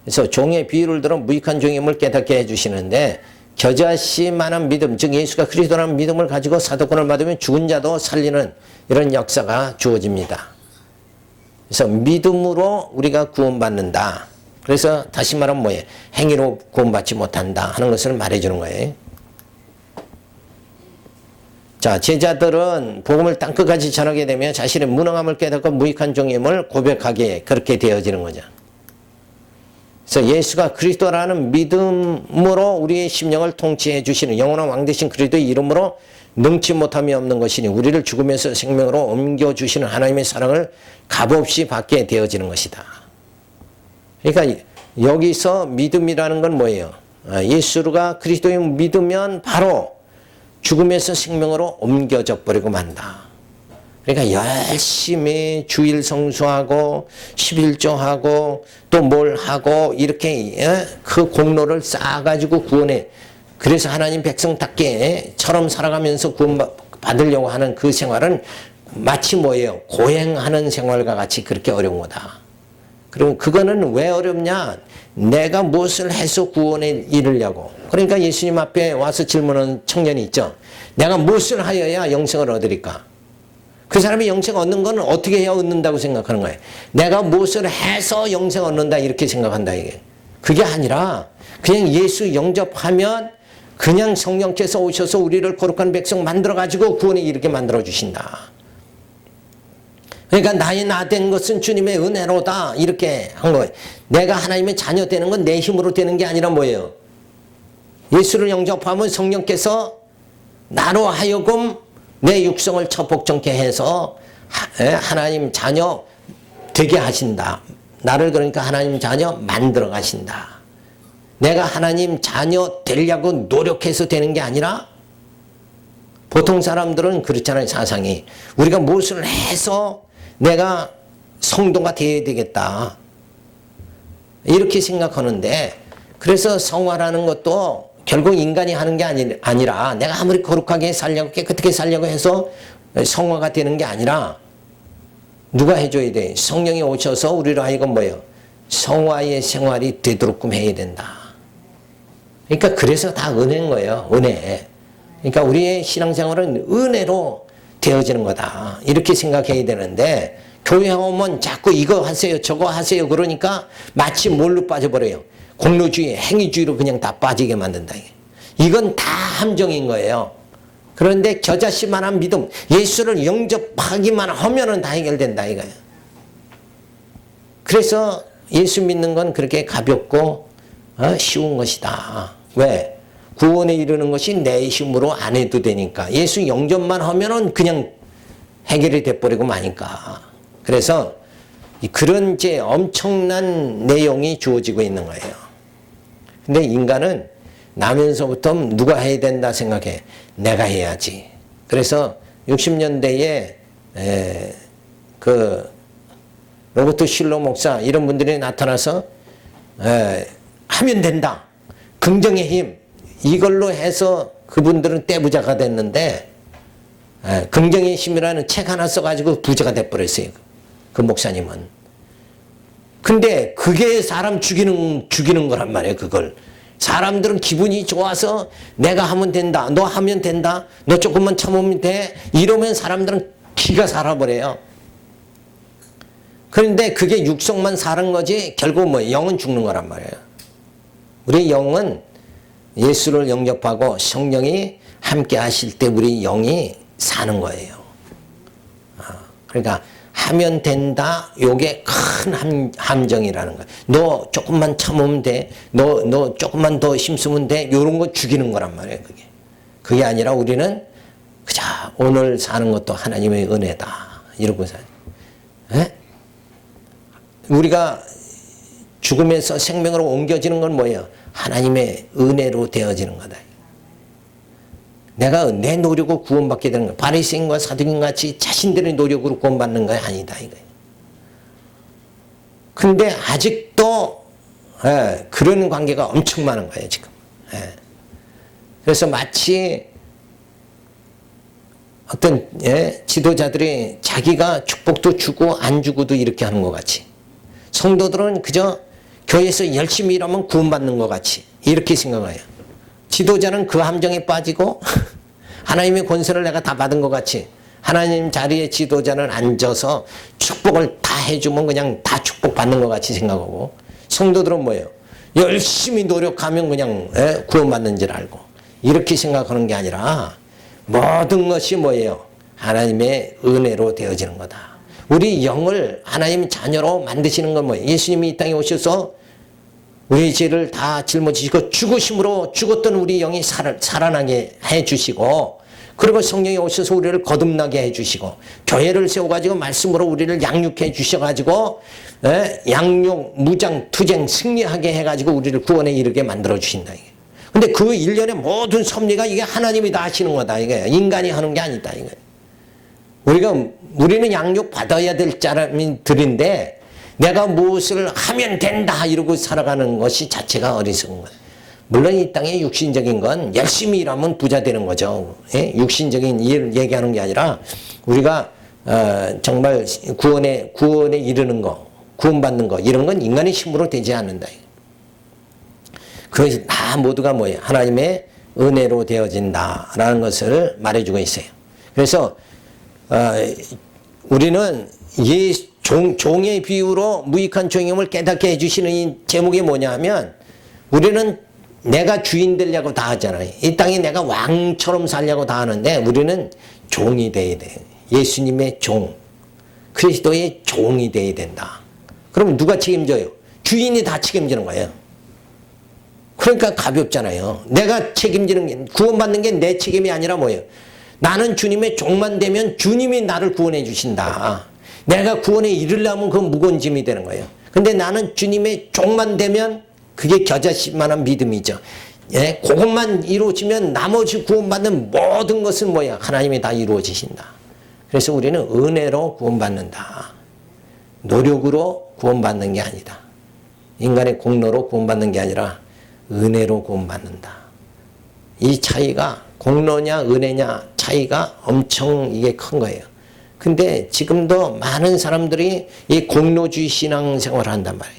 그래서 종의 비유를 들어 무익한 종임을 깨닫게 해주시는데, 겨자씨만한 믿음, 즉 예수가 그리스도라는 믿음을 가지고 사도권을 받으면 죽은 자도 살리는 이런 역사가 주어집니다. 그래서 믿음으로 우리가 구원받는다. 그래서 다시 말하면 뭐예요? 행위로 구원받지 못한다 하는 것을 말해주는 거예요. 자, 제자들은 복음을 땅끝까지 전하게 되면 자신의 무능함을 깨닫고 무익한 종임을 고백하게 그렇게 되어지는 거죠. 그래서 예수가 그리스도라는 믿음으로 우리의 심령을 통치해 주시는 영원한 왕 되신 그리스도의 이름으로 능치 못함이 없는 것이니 우리를 죽음에서 생명으로 옮겨주시는 하나님의 사랑을 값없이 받게 되어지는 것이다. 그러니까 여기서 믿음이라는 건 뭐예요? 예수가 그리스도를 믿으면 바로 죽음에서 생명으로 옮겨져 버리고 만다. 그러니까 열심히 주일 성수하고 11조하고 또 뭘 하고 이렇게 그 공로를 쌓아가지고 구원해. 그래서 하나님 백성답게처럼 살아가면서 구원받으려고 하는 그 생활은 마치 뭐예요? 고행하는 생활과 같이 그렇게 어려운 거다. 그럼 그거는 왜 어렵냐? 내가 무엇을 해서 구원에 이르려고. 그러니까 예수님 앞에 와서 질문하는 청년이 있죠. 내가 무엇을 하여야 영생을 얻으리까? 그 사람이 영생 얻는 건 어떻게 해야 얻는다고 생각하는 거예요. 내가 무엇을 해서 영생 얻는다 이렇게 생각한다 이게. 그게 아니라 그냥 예수 영접하면 그냥 성령께서 오셔서 우리를 거룩한 백성 만들어가지고 구원에 이르게 만들어주신다. 그러니까 나의 나 된 것은 주님의 은혜로다 이렇게 한 거예요. 내가 하나님의 자녀 되는 건 내 힘으로 되는 게 아니라 뭐예요? 예수를 영접하면 성령께서 나로 하여금 내 육성을 처복종케 해서 하나님 자녀 되게 하신다. 나를 그러니까 하나님 자녀 만들어 가신다. 내가 하나님 자녀 되려고 노력해서 되는 게 아니라 보통 사람들은 그렇잖아요. 사상이. 우리가 무엇을 해서 내가 성도가 되어야 되겠다. 이렇게 생각하는데 그래서 성화라는 것도 결국 인간이 하는 게 아니라 내가 아무리 거룩하게 살려고 깨끗하게 살려고 해서 성화가 되는 게 아니라 누가 해줘야 돼? 성령이 오셔서 우리를 하여금 뭐예요? 성화의 생활이 되도록끔 해야 된다. 그러니까 그래서 다 은혜인 거예요. 은혜. 그러니까 우리의 신앙생활은 은혜로 되어지는 거다. 이렇게 생각해야 되는데 교회 오면 자꾸 이거 하세요 저거 하세요 그러니까 마치 뭘로 빠져버려요? 공로주의, 행위주의로 그냥 다 빠지게 만든다. 이건 다 함정인 거예요. 그런데 겨자씨만한 믿음, 예수를 영접하기만 하면은 다 해결된다 이거예요. 그래서 예수 믿는 건 그렇게 가볍고 쉬운 것이다. 왜? 구원에 이르는 것이 내 힘으로 안 해도 되니까. 예수 영접만 하면은 그냥 해결이 돼버리고 마니까. 그래서 그런 이제 엄청난 내용이 주어지고 있는 거예요. 근데 인간은 나면서부터 누가 해야 된다 생각해. 내가 해야지. 그래서 60년대에 로버트 슐러 목사 이런 분들이 나타나서 하면 된다. 긍정의 힘 이걸로 해서 그분들은 떼부자가 됐는데 긍정의 힘이라는 책 하나 써가지고 부자가 돼버렸어요. 그 목사님은. 근데 그게 사람 죽이는 거란 말이에요. 그걸. 사람들은 기분이 좋아서 내가 하면 된다. 너 하면 된다. 너 조금만 참으면 돼. 이러면 사람들은 기가 살아버려요. 그런데 그게 육성만 사는 거지 결국 뭐 영은 죽는 거란 말이에요. 우리 영은 예수를 영접하고 성령이 함께 하실 때 우리 영이 사는 거예요. 그러니까 하면 된다. 요게 큰 함정이라는 거예요. 너 조금만 참으면 돼. 너 조금만 더 힘쓰면 돼. 요런 거 죽이는 거란 말이에요. 그게 아니라 우리는 그저 오늘 사는 것도 하나님의 은혜다. 이러고 사요. 우리가 죽으면서 생명으로 옮겨지는 건 뭐예요? 하나님의 은혜로 되어지는 거다. 내가 내 노력으로 구원받게 되는 거야. 바리새인과 사두개인 같이 자신들의 노력으로 구원받는 거 아니다 이거예요. 근데 아직도 그런 관계가 엄청 많은 거예요 지금. 그래서 마치 어떤 지도자들이 자기가 축복도 주고 안 주고도 이렇게 하는 것 같이, 성도들은 그저 교회에서 열심히 일하면 구원받는 것 같이 이렇게 생각해요. 지도자는 그 함정에 빠지고 하나님의 권세를 내가 다 받은 것 같이, 하나님 자리에 지도자는 앉아서 축복을 다 해주면 그냥 다 축복받는 것 같이 생각하고, 성도들은 뭐예요? 열심히 노력하면 그냥 구원받는 줄 알고 이렇게 생각하는 게 아니라 모든 것이 뭐예요? 하나님의 은혜로 되어지는 거다. 우리 영을 하나님 자녀로 만드시는 건 뭐예요? 예수님이 이 땅에 오셔서 우리 죄를 다 짊어지시고 죽으심으로 죽었던 우리 영이 살아나게 해주시고, 그리고 성령이 오셔서 우리를 거듭나게 해주시고, 교회를 세워가지고 말씀으로 우리를 양육해 주셔가지고 양육, 무장, 투쟁 승리하게 해가지고 우리를 구원에 이르게 만들어 주신다. 근데 그 일련의 모든 섭리가 이게 하나님이 다 하시는 거다. 이게 인간이 하는 게 아니다. 이게 우리는 양육 받아야 될 사람들인데 내가 무엇을 하면 된다 이러고 살아가는 것이 자체가 어리석은 거예요. 물론 이 땅에 육신적인 건 열심히 일하면 부자 되는 거죠. 육신적인 일을 얘기하는 게 아니라 우리가 정말 구원에 이르는 거, 구원받는 거, 이런 건 인간의 힘으로 되지 않는다. 그것이 다 모두가 뭐예요? 하나님의 은혜로 되어진다라는 것을 말해주고 있어요. 그래서 우리는 이 종의 비유로 무익한 종임을 깨닫게 해주시는 이 제목이 뭐냐 하면, 우리는 내가 주인 되려고 다 하잖아요. 이 땅에 내가 왕처럼 살려고 다 하는데 우리는 종이 돼야 돼요. 예수님의 종, 그리스도의 종이 돼야 된다. 그럼 누가 책임져요? 주인이 다 책임지는 거예요. 그러니까 가볍잖아요. 내가 책임지는 게, 구원받는 게 내 책임이 아니라 뭐예요? 나는 주님의 종만 되면 주님이 나를 구원해 주신다. 내가 구원에 이르려면 그건 무거운 짐이 되는 거예요. 근데 나는 주님의 종만 되면 그게 겨자씨만한 믿음이죠. 그것만 이루어지면 나머지 구원받는 모든 것은 뭐야? 하나님이 다 이루어지신다. 그래서 우리는 은혜로 구원받는다. 노력으로 구원받는 게 아니다. 인간의 공로로 구원받는 게 아니라 은혜로 구원받는다. 이 차이가 공로냐 은혜냐 차이가 엄청 이게 큰 거예요. 근데 지금도 많은 사람들이 이 공로주의 신앙생활을 한단 말이에요.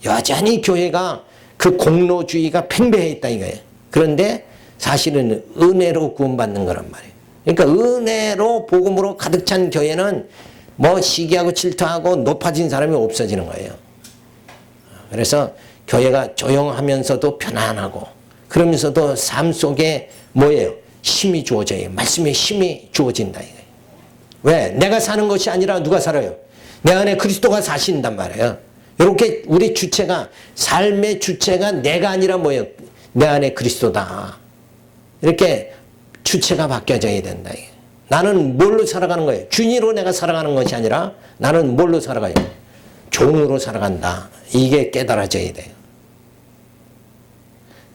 여전히 교회가 그 공로주의가 팽배해 있다 이거예요. 그런데 사실은 은혜로 구원받는 거란 말이에요. 그러니까 은혜로 복음으로 가득 찬 교회는 뭐 시기하고 질투하고 높아진 사람이 없어지는 거예요. 그래서 교회가 조용하면서도 편안하고, 그러면서도 삶 속에 뭐예요? 힘이 주어져요. 말씀에 힘이 주어진다 이거예요. 왜? 내가 사는 것이 아니라 누가 살아요? 내 안에 그리스도가 사신단 말이에요. 이렇게 우리 주체가, 삶의 주체가 내가 아니라 뭐예요? 내 안에 그리스도다. 이렇게 주체가 바뀌어져야 된다. 나는 뭘로 살아가는 거예요? 주인으로 내가 살아가는 것이 아니라 나는 뭘로 살아가요? 종으로 살아간다. 이게 깨달아져야 돼요.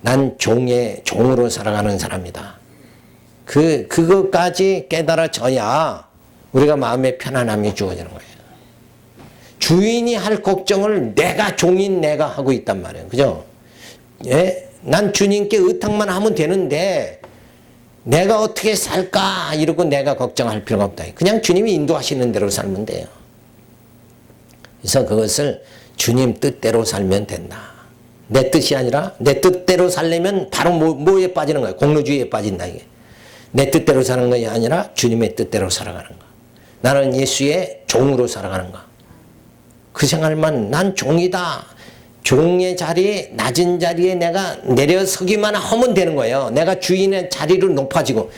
난 종으로 살아가는 사람이다. 그것까지 깨달아져야 우리가 마음의 편안함이 주어지는 거예요. 주인이 할 걱정을 내가 종인 내가 하고 있단 말이에요. 그죠? 예? 난 주님께 의탁만 하면 되는데 내가 어떻게 살까 이러고 내가 걱정할 필요가 없다. 그냥 주님이 인도하시는 대로 살면 돼요. 그래서 그것을 주님 뜻대로 살면 된다. 내 뜻이 아니라 내 뜻대로 살려면 바로 뭐에 빠지는 거예요? 공로주의에 빠진다 이게. 내 뜻대로 사는 것이 아니라 주님의 뜻대로 살아가는 거. 나는 예수의 종으로 살아가는 거. 그 생활만 난 종이다. 종의 자리에 낮은 자리에 내가 내려서기만 하면 되는 거예요. 내가 주인의 자리로 높아지고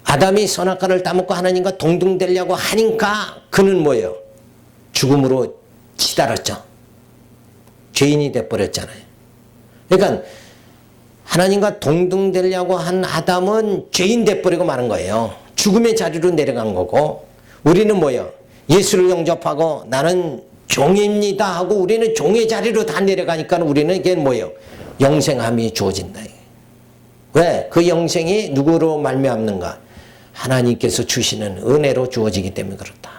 아담이 선악과를 따먹고 하나님과 동등되려고 하니까 그는 뭐예요? 죽음으로 치달았죠. 죄인이 돼버렸잖아요. 그러니까 하나님과 동등되려고 한 아담은 죄인 돼버리고 마는 거예요. 죽음의 자리로 내려간 거고 우리는 뭐예요? 예수를 영접하고 나는 종입니다 하고 우리는 종의 자리로 다 내려가니까 우리는 이게 뭐예요? 영생함이 주어진다. 왜? 그 영생이 누구로 말미암는가? 하나님께서 주시는 은혜로 주어지기 때문에 그렇다.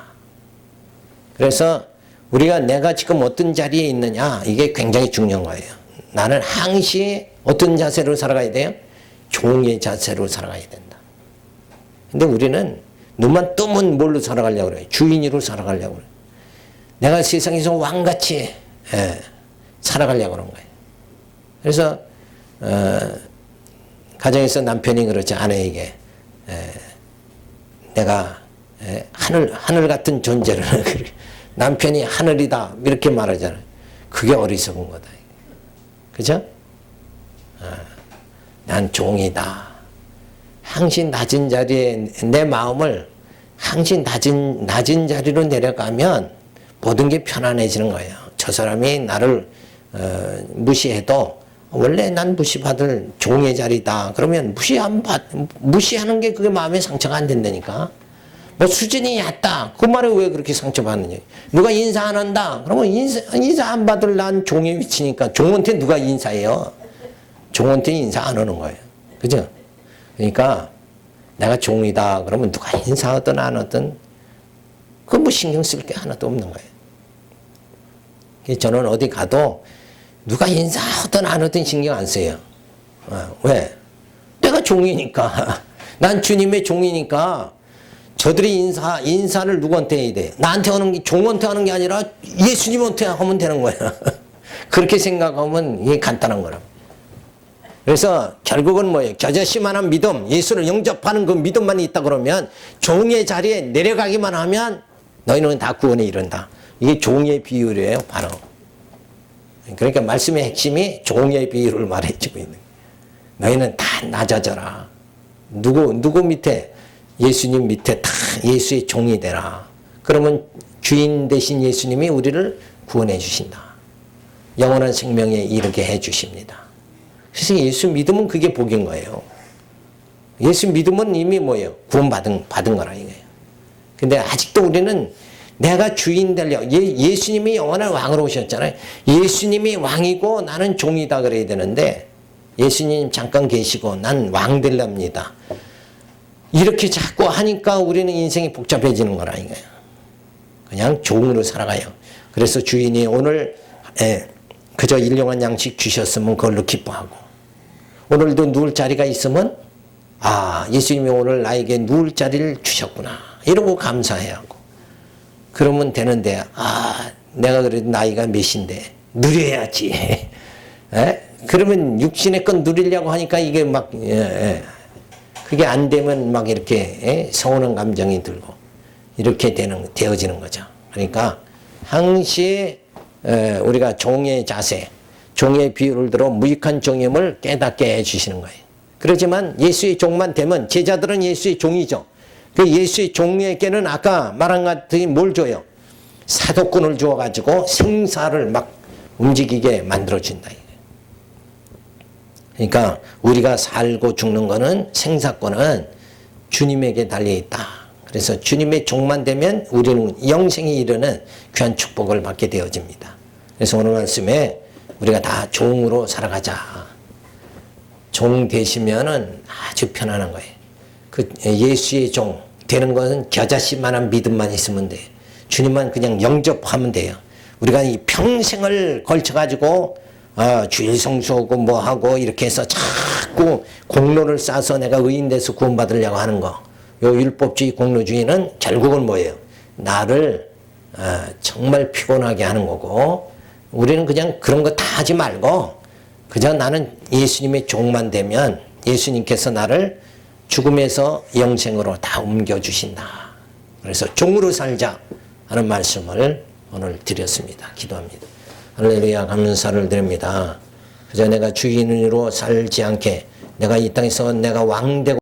그래서 우리가 내가 지금 어떤 자리에 있느냐 이게 굉장히 중요한 거예요. 나는 항시 어떤 자세로 살아가야 돼요? 종의 자세로 살아가야 된다. 근데 우리는 눈만 뜨면 뭘로 살아가려고 그래요? 주인으로 살아가려고 그래요. 내가 세상에서 왕같이 살아가려고 그런 거예요. 그래서 가정에서 남편이 그렇지 아내에게 내가 하늘 같은 존재를 남편이 하늘이다 이렇게 말하잖아요. 그게 어리석은 거다. 그죠? 난 종이다. 항상 낮은 자리에 내 마음을 항상 낮은 자리로 내려가면 모든 게 편안해지는 거예요. 저 사람이 나를 무시해도 원래 난 무시받을 종의 자리다. 그러면 무시하는 게 그게 마음에 상처가 안 된다니까. 뭐 수준이 얕다. 그 말에 왜 그렇게 상처받느냐. 누가 인사 안 한다. 그러면 인사 안 받을 난 종의 위치니까 종한테 누가 인사해요. 종한테 인사 안 하는 거예요. 그죠? 그러니까 내가 종이다. 그러면 누가 인사하든 안 하든 그건 뭐 신경 쓸 게 하나도 없는 거예요. 저는 어디 가도 누가 인사하든 안 하든 신경 안 써요. 왜? 내가 종이니까. 난 주님의 종이니까 저들이 인사를 누구한테 해야 돼? 나한테 하는 게, 종한테 하는 게 아니라 예수님한테 하면 되는 거야. 그렇게 생각하면 이게 간단한 거라. 그래서 결국은 뭐예요? 겨자씨만한 믿음, 예수를 영접하는 그 믿음만 있다 그러면 종의 자리에 내려가기만 하면 너희는 다 구원에 이른다. 이게 종의 비율이에요, 바로. 그러니까 말씀의 핵심이 종의 비율을 말해주고 있는 거예요. 너희는 다 낮아져라. 누구 밑에? 예수님 밑에 다 예수의 종이 되라. 그러면 주인 되신 예수님이 우리를 구원해 주신다. 영원한 생명에 이르게 해 주십니다. 그래서 예수 믿으면 그게 복인 거예요. 예수 믿으면 이미 뭐예요? 구원받은 거라 이거예요. 근데 아직도 우리는 내가 주인 되려 예수님이 영원한 왕으로 오셨잖아요. 예수님이 왕이고 나는 종이다 그래야 되는데 예수님 잠깐 계시고 난 왕 되렵니다. 이렇게 자꾸 하니까 우리는 인생이 복잡해지는 거라 이거예요. 그냥 종으로 살아가요. 그래서 주인이 오늘 그저 일용한 양식 주셨으면 그걸로 기뻐하고 오늘도 누울 자리가 있으면 예수님이 오늘 나에게 누울 자리를 주셨구나 이러고 감사해야 하고 그러면 되는데 내가 그래도 나이가 몇인데 누려야지. 그러면 육신의 건 누리려고 하니까 이게 막 그게 안 되면 막 이렇게 서운한 감정이 들고 이렇게 되어지는 거죠. 그러니까 항시 우리가 종의 자세, 종의 비유를 들어 무익한 종임을 깨닫게 해주시는 거예요. 그렇지만 예수의 종만 되면 제자들은 예수의 종이죠. 그 예수의 종에게는 아까 말한 것 같이 뭘 줘요? 사도권을 주어가지고 생사를 막 움직이게 만들어준다. 그러니까 우리가 살고 죽는 거는 생사권은 주님에게 달려있다. 그래서 주님의 종만 되면 우리는 영생에 이르는 귀한 축복을 받게 되어집니다. 그래서 오늘 말씀에 우리가 다 종으로 살아가자. 종 되시면은 아주 편안한 거예요. 그 예수의 종 되는 것은 겨자씨만한 믿음만 있으면 돼요. 주님만 그냥 영접하면 돼요. 우리가 이 평생을 걸쳐가지고 주일 성수하고 뭐 하고 이렇게 해서 자꾸 공로를 쌓아서 내가 의인 돼서 구원받으려고 하는 거. 요 율법주의 공로주의는 결국은 뭐예요? 나를 정말 피곤하게 하는 거고, 우리는 그냥 그런 거 다 하지 말고 그저 나는 예수님의 종만 되면 예수님께서 나를 죽음에서 영생으로 다 옮겨주신다. 그래서 종으로 살자 하는 말씀을 오늘 드렸습니다. 기도합니다. 할렐루야, 감사를 드립니다. 그저 내가 주인으로 살지 않게 내가 이 땅에서 내가 왕되고